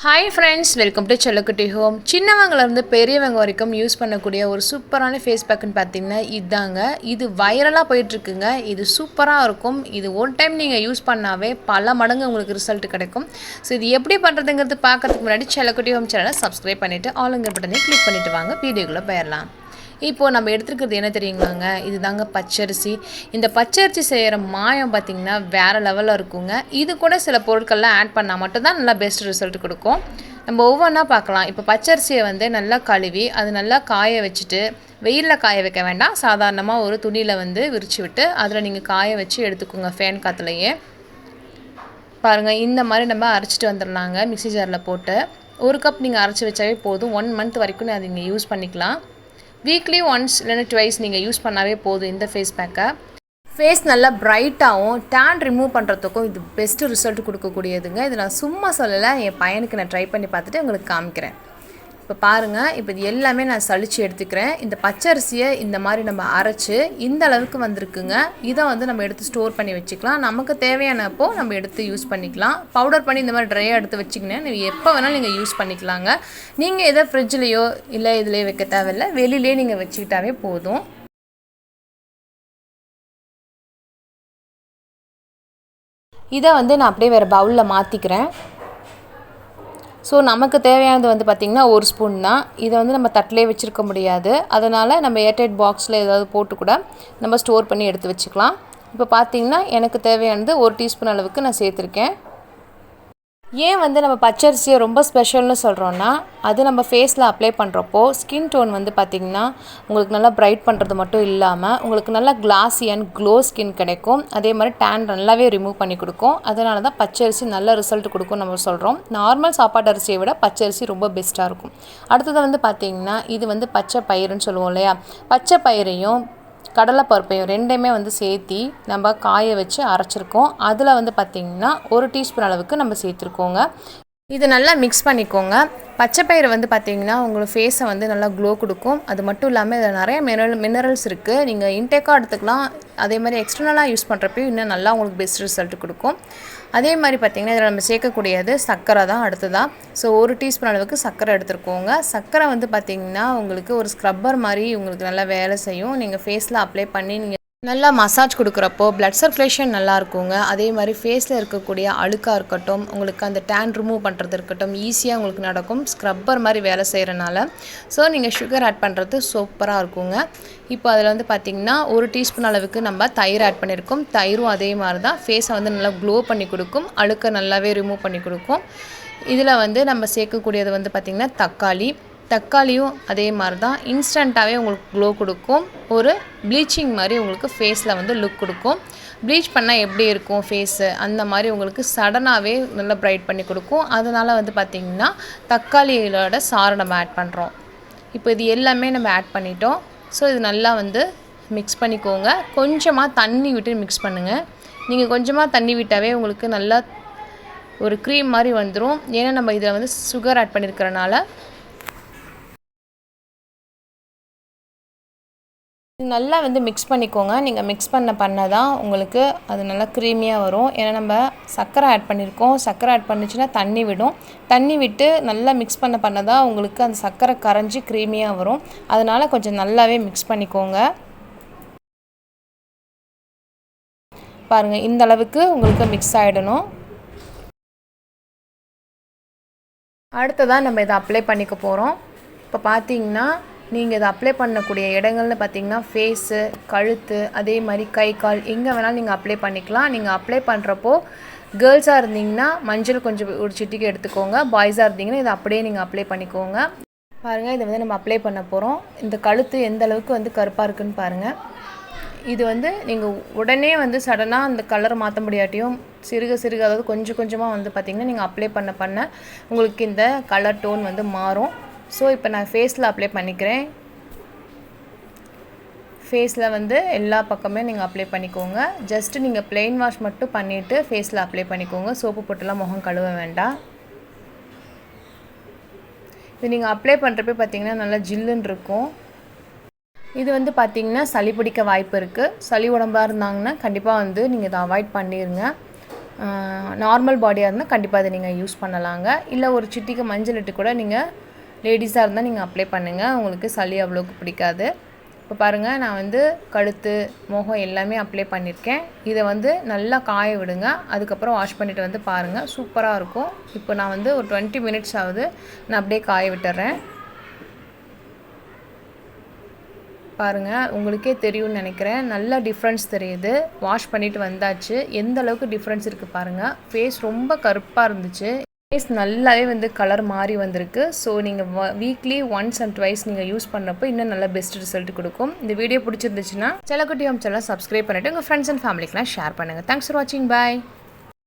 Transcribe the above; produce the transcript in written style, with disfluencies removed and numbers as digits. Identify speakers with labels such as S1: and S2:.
S1: Hi friends, welcome to செல்லக்குட்டி home. சின்னவங்கலேருந்து பெரியவங்க வரைக்கும் யூஸ் பண்ணக்கூடிய ஒரு சூப்பரான ஃபேஸ் பேக்குன்னு பார்த்தீங்கன்னா இதாங்க. இது வைரலாக போயிட்டுருக்குங்க. இது சூப்பராக இருக்கும். இது ஒன் டைம் நீங்கள் யூஸ் பண்ணாவே பல மடங்கு உங்களுக்கு ரிசல்ட் கிடைக்கும். ஸோ இது எப்படி பண்ணுறதுங்கிறது பார்க்கறதுக்கு முன்னாடி செல்லக்குட்டி ஹோம் சேனலை சப்ஸ்கிரைப் பண்ணிவிட்டு ஆளுங்க பட்டனை கிளிக் பண்ணிவிட்டு வாங்க, வீடியோக்குள்ளே போயிடலாம். இப்போது நம்ம எடுத்துருக்கிறது என்ன தெரியுங்களாங்க, இது தாங்க பச்சரிசி. இந்த பச்சரிசி செய்கிற மாயம் பார்த்திங்கன்னா வேறு லெவலில் இருக்குங்க. இது கூட சில பொருட்கள்லாம் ஆட் பண்ணால் மட்டும்தான் நல்லா பெஸ்ட் ரிசல்ட் கொடுக்கும். நம்ம ஒவ்வொன்றா பார்க்கலாம். இப்போ பச்சரிசியை வந்து நல்லா கழுவி அது நல்லா காய வச்சுட்டு, வெயிலில் காய வைக்க வேண்டாம், சாதாரணமாக ஒரு துணியில் வந்து விரித்து விட்டு அதில் நீங்கள் காய வச்சு எடுத்துக்கோங்க ஃபேன் காற்றுலையே. பாருங்கள், இந்த மாதிரி நம்ம அரைச்சிட்டு வந்துடலாங்க மிக்ஸி ஜாரில் போட்டு. ஒரு கப் நீங்கள் அரைச்சி வச்சாவே போதும். 1 மந்த் வரைக்கும் அதை நீங்கள் யூஸ் பண்ணிக்கலாம். வீக்லி ஒன்ஸ் இல்லைன்னா ட்வைஸ் நீங்கள் யூஸ் பண்ணாவே போதும் இந்த ஃபேஸ் பேக்கை. ஃபேஸ் நல்லா பிரைட்டாகவும் டேன் ரிமூவ் பண்ணுறதுக்கும் இது பெஸ்ட்டு ரிசல்ட் கொடுக்கக்கூடியதுங்க. இது நான் சும்மா சொல்லலை, என் பையனுக்கு நான் ட்ரை பண்ணி பார்த்துட்டு உங்களுக்கு காமிக்கிறேன். இப்போ பாருங்கள், இப்போ இது எல்லாமே நான் சளிச்சு எடுத்துக்கிறேன். இந்த பச்சரிசியை இந்த மாதிரி நம்ம அரைச்சி இந்த அளவுக்கு வந்திருக்குங்க. இதை வந்து நம்ம எடுத்து ஸ்டோர் பண்ணி வச்சுக்கலாம். நமக்கு தேவையானப்போ நம்ம எடுத்து யூஸ் பண்ணிக்கலாம். பவுடர் பண்ணி இந்த மாதிரி ட்ரையாக எடுத்து வச்சிங்கன்னா நீங்கள் எப்போ வேணாலும் நீங்கள் யூஸ் பண்ணிக்கலாங்க. நீங்கள் எதை ஃப்ரிட்ஜ்லேயோ இல்லை இதுலேயோ வைக்க தேவையில்லை, வெளியிலே நீங்கள் வச்சுக்கிட்டாவே போதும். இதை வந்து நான் அப்படியே வேறு பவுலில் மாற்றிக்கிறேன். ஸோ நமக்கு தேவையானது வந்து பார்த்திங்கன்னா 1 ஸ்பூன் தான். இதை வந்து நம்ம தட்டிலே வச்சுருக்க முடியாது. அதனால் நம்ம ஏர்டைட் பாக்ஸில் ஏதாவது போட்டு கூட நம்ம ஸ்டோர் பண்ணி எடுத்து வச்சுக்கலாம். இப்போ பார்த்திங்கன்னா எனக்கு தேவையானது 1 டீஸ்பூன் அளவுக்கு நான் சேர்த்துருக்கேன். ஏன் வந்து நம்ம பச்சரிசியை ரொம்ப ஸ்பெஷல்னு சொல்கிறோன்னா, அது நம்ம ஃபேஸில் அப்ளை பண்ணுறப்போ ஸ்கின் டோன் வந்து பார்த்திங்கன்னா உங்களுக்கு நல்லா பிரைட் பண்ணுறது மட்டும் இல்லாமல் உங்களுக்கு நல்லா கிளாஸி அண்ட் க்ளோ ஸ்கின் கிடைக்கும். அதே மாதிரி டேன் நல்லாவே ரிமூவ் பண்ணி கொடுக்கும். அதனால தான் பச்சரிசி நல்ல ரிசல்ட் கொடுக்கும் நம்ம சொல்கிறோம். நார்மல் சாப்பாட்டு அரிசியை விட பச்சரிசி ரொம்ப பெஸ்ட்டாக இருக்கும். அடுத்தது வந்து பார்த்திங்கன்னா இது வந்து பச்சை பயிறுன்னு சொல்லுவோம் இல்லையா, பச்சை பயிரையும் கடலைப்பருப்பையும் ரெண்டையுமே வந்து சேர்த்தி நம்ம காய வச்சு அரைச்சிருக்கோம். அதில் வந்து பார்த்திங்கன்னா 1 டீஸ்பூன் அளவுக்கு நம்ம சேர்த்துருக்கோங்க. இது நல்லா மிக்ஸ் பண்ணிக்கோங்க. பச்சைப்பயிறு வந்து பார்த்திங்கன்னா உங்களோட ஃபேஸை வந்து நல்லா க்ளோ கொடுக்கும். அது மட்டும் இல்லாமல் இதில் நிறைய மினரல்ஸ் இருக்குது. நீங்கள் இன்டேக்காக எடுத்துக்கலாம். அதே மாதிரி எக்ஸ்டர்னலாக யூஸ் பண்ணுறப்பையும் இன்னும் நல்லா உங்களுக்கு பெஸ்ட் ரிசல்ட் கொடுக்கும். அதே மாதிரி பார்த்திங்கன்னா இதில் நம்ம சேர்க்கக்கூடியது சர்க்கரை தான் அடுத்ததாக. ஸோ 1 டீஸ்பூன் அளவுக்கு சர்க்கரை எடுத்துருக்கோங்க. சர்க்கரை வந்து பார்த்திங்கன்னா உங்களுக்கு ஒரு ஸ்க்ரப்பர் மாதிரி உங்களுக்கு நல்லா வேலை செய்யும். நீங்கள் ஃபேஸில் அப்ளை பண்ணி நீங்கள் நல்லா மசாஜ் கொடுக்குறப்போ பிளட் சர்க்குலேஷன் நல்லா இருக்குங்க. அதே மாதிரி ஃபேஸில் இருக்கக்கூடிய அழுக்காக இருக்கட்டும், உங்களுக்கு அந்த டேன் ரிமூவ் பண்ணுறது இருக்கட்டும், ஈஸியாக உங்களுக்கு நடக்கும். ஸ்க்ரப்பர் மாதிரி வேலை செய்கிறனால. ஸோ நீங்கள் சுகர் ஆட் பண்ணுறது சூப்பராக இருக்குங்க. இப்போ அதில் வந்து பார்த்திங்கன்னா 1 டீஸ்பூன் அளவுக்கு நம்ம தயிர் ஆட் பண்ணியிருக்கோம். தயிரும் அதே மாதிரி தான் ஃபேஸை வந்து நல்லா க்ளோ பண்ணி கொடுக்கும், அழுக்கை நல்லாவே ரிமூவ் பண்ணி கொடுக்கும். இதில் வந்து நம்ம சேர்க்கக்கூடியது வந்து பார்த்திங்கன்னா தக்காளியும் அதே மாதிரி தான் இன்ஸ்டண்ட்டாகவே உங்களுக்கு க்ளோ கொடுக்கும். ஒரு ப்ளீச்சிங் மாதிரி உங்களுக்கு ஃபேஸில் வந்து லுக் கொடுக்கும். ப்ளீச் பண்ணால் எப்படி இருக்கும் ஃபேஸு, அந்த மாதிரி உங்களுக்கு சடனாகவே நல்லா ப்ரைட் பண்ணி கொடுக்கும். அதனால் வந்து பார்த்திங்கன்னா தக்காளியோட சாறை நம்ம ஆட் பண்ணுறோம். இப்போ இது எல்லாமே நம்ம ஆட் பண்ணிட்டோம். ஸோ இது நல்லா வந்து மிக்ஸ் பண்ணிக்கோங்க. கொஞ்சமாக தண்ணி விட்டு மிக்ஸ் பண்ணுங்கள். நீங்கள் கொஞ்சமாக தண்ணி விட்டாவே உங்களுக்கு நல்லா ஒரு க்ரீம் மாதிரி வந்துடும். ஏன்னா நம்ம இதில் வந்து சுகர் ஆட் பண்ணியிருக்கிறனால. நல்லா வந்து மிக்ஸ் பண்ணிக்கோங்க. நீங்கள் மிக்ஸ் பண்ண தான் உங்களுக்கு அது நல்லா க்ரீமியாக வரும். ஏன்னா நம்ம சர்க்கரை ஆட் பண்ணியிருக்கோம். சர்க்கரை ஆட் பண்ணிச்சுன்னா தண்ணி விடும். தண்ணி விட்டு நல்லா மிக்ஸ் பண்ண தான் உங்களுக்கு அந்த சர்க்கரை கரைஞ்சி க்ரீமியாக வரும். அதனால் கொஞ்சம் நல்லாவே மிக்ஸ் பண்ணிக்கோங்க. பாருங்கள், இந்த அளவுக்கு உங்களுக்கு மிக்ஸ் ஆகிடணும். அடுத்ததான் நம்ம இதை அப்ளை பண்ணிக்க போகிறோம். இப்போ பார்த்தீங்கன்னா நீங்கள் இதை அப்ளை பண்ணக்கூடிய இடங்கள்னு பார்த்தீங்கன்னா ஃபேஸு, கழுத்து, அதே மாதிரி கை கால் எங்கே வேணாலும் நீங்கள் அப்ளை பண்ணிக்கலாம். நீங்கள் அப்ளை பண்ணுறப்போ கேர்ள்ஸாக இருந்தீங்கன்னா மஞ்சள் கொஞ்சம் ஒரு சிட்டிக்கு எடுத்துக்கோங்க. பாய்ஸாக இருந்தீங்கன்னா இதை அப்படியே நீங்கள் அப்ளை பண்ணிக்கோங்க. பாருங்கள், இதை வந்து நம்ம அப்ளை பண்ண போகிறோம். இந்த கழுத்து எந்த அளவுக்கு வந்து கருப்பாக இருக்குதுன்னு பாருங்கள். இது வந்து நீங்கள் உடனே வந்து சடனாக அந்த கலரை மாற்ற முடியாட்டியும் சிறுக அதாவது கொஞ்சம் கொஞ்சமாக வந்து பார்த்திங்கன்னா நீங்கள் அப்ளை பண்ண உங்களுக்கு இந்த கலர் டோன் வந்து மாறும். ஸோ இப்போ நான் ஃபேஸில் அப்ளை பண்ணிக்கிறேன். ஃபேஸில் வந்து எல்லா பக்கமே நீங்கள் அப்ளை பண்ணிக்கோங்க. ஜஸ்ட்டு நீங்கள் ப்ளெயின் வாஷ் மட்டும் பண்ணிவிட்டு ஃபேஸில் அப்ளை பண்ணிக்கோங்க. சோப்பு போட்டுலாம் முகம் கழுவ வேண்டாம். இது நீங்கள் அப்ளை பண்ணுறப்ப பார்த்திங்கன்னா நல்லா ஜில்லுன்னு இருக்கும். இது வந்து பார்த்திங்கன்னா சளி பிடிக்க வாய்ப்பு இருக்குது. சளி உடம்பாக இருந்தாங்கன்னா கண்டிப்பாக வந்து நீங்கள் இதை அவாய்ட் பண்ணிடுங்க. நார்மல் பாடியாக இருந்தால் கண்டிப்பாக அதை நீங்கள் யூஸ் பண்ணலாங்க. இல்லை ஒரு சிட்டிக்கு மஞ்சள் இட்டு கூட நீங்கள் லேடிஸாக இருந்தால் நீங்கள் அப்ளை பண்ணுங்கள், உங்களுக்கு சளி அவ்வளோக்கு பிடிக்காது. இப்போ பாருங்கள், நான் வந்து கழுத்து முகம் எல்லாமே அப்ளை பண்ணியிருக்கேன். இதை வந்து நல்லா காய விடுங்க, அதுக்கப்புறம் வாஷ் பண்ணிவிட்டு வந்து பாருங்கள், சூப்பராக இருக்கும். இப்போ நான் வந்து ஒரு 20 மினிட்ஸ் ஆகுது, நான் அப்படியே காய விட்டுறேன். பாருங்கள், உங்களுக்கே தெரியும்னு நினைக்கிறேன், நல்லா டிஃப்ரென்ஸ் தெரியுது. வாஷ் பண்ணிவிட்டு வந்தாச்சு, எந்த அளவுக்கு டிஃப்ரென்ஸ் இருக்குது பாருங்கள். ஃபேஸ் ரொம்ப கருப்பாக இருந்துச்சு, ஃபேஸ் நல்லாவே வந்து கலர் மாறி வந்திருக்கு. ஸோ நீங்கள் வீக்லி ஒன்ஸ் அண்ட் ட்வைஸ் நீங்கள் யூஸ் பண்ணுறப்போ இன்னும் நல்ல பெஸ்ட் ரிசல்ட் கொடுக்கும். இந்த வீடியோ பிடிச்சிருந்துச்சுன்னா செல்லக்குட்டி ஹோம் சேனலை சப்ஸ்கிரைப் பண்ணிவிட்டு உங்கள் ஃப்ரெண்ட்ஸ் அண்ட் ஃபேமிலிக்கெலாம் ஷேர் பண்ணுங்கள். தேங்க்ஸ் ஃபார் வாட்சிங். பாய்.